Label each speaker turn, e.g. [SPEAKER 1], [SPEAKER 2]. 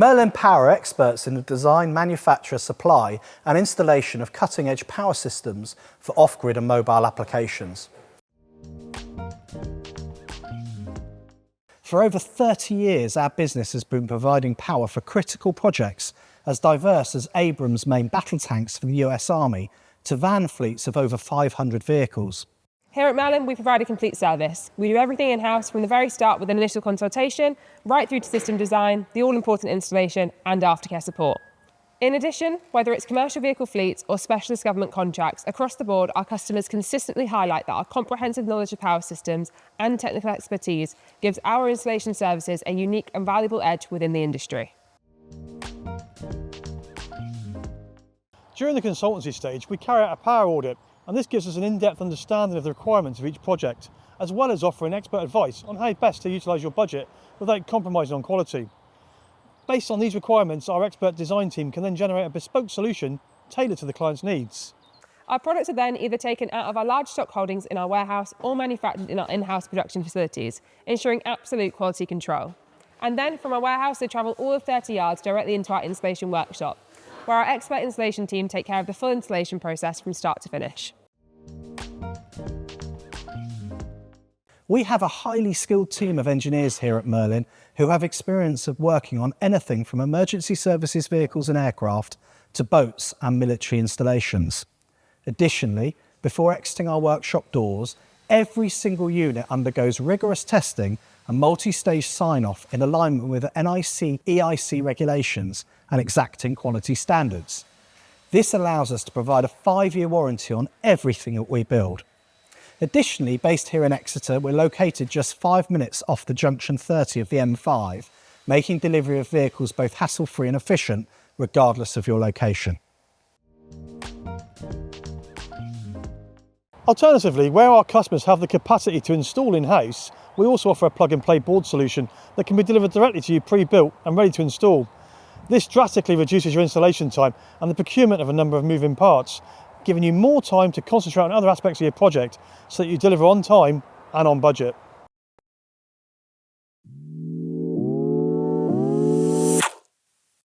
[SPEAKER 1] Merlin Power are experts in the design, manufacture, supply and installation of cutting-edge power systems for off-grid and mobile applications. For over 30 years, our business has been providing power for critical projects as diverse as Abrams main battle tanks for the US Army to van fleets of over 500 vehicles.
[SPEAKER 2] Here at Merlin, we provide a complete service. We do everything in-house from the very start with an initial consultation, right through to system design, the all-important installation and aftercare support. In addition, whether it's commercial vehicle fleets or specialist government contracts, across the board, our customers consistently highlight that our comprehensive knowledge of power systems and technical expertise gives our installation services a unique and valuable edge within the industry.
[SPEAKER 3] During the consultancy stage, we carry out a power audit, and this gives us an in-depth understanding of the requirements of each project, as well as offering expert advice on how best to utilise your budget without compromising on quality. Based on these requirements, our expert design team can then generate a bespoke solution tailored to the client's needs.
[SPEAKER 2] Our products are then either taken out of our large stock holdings in our warehouse or manufactured in our in-house production facilities, ensuring absolute quality control. And then from our warehouse, they travel all of 30 yards directly into our installation workshop, where our expert installation team take care of the full installation process from start to finish.
[SPEAKER 1] We have a highly skilled team of engineers here at Merlin who have experience of working on anything from emergency services vehicles and aircraft to boats and military installations. Additionally, before exiting our workshop doors, every single unit undergoes rigorous testing and multi-stage sign-off in alignment with NIC EIC regulations and exacting quality standards. This allows us to provide a 5-year warranty on everything that we build. Additionally, based here in Exeter, we're located just 5 minutes off the junction 30 of the M5, making delivery of vehicles both hassle-free and efficient, regardless of your location.
[SPEAKER 3] Alternatively, where our customers have the capacity to install in-house, we also offer a plug-and-play board solution that can be delivered directly to you pre-built and ready to install. This drastically reduces your installation time and the procurement of a number of moving parts, giving you more time to concentrate on other aspects of your project so that you deliver on time and on budget.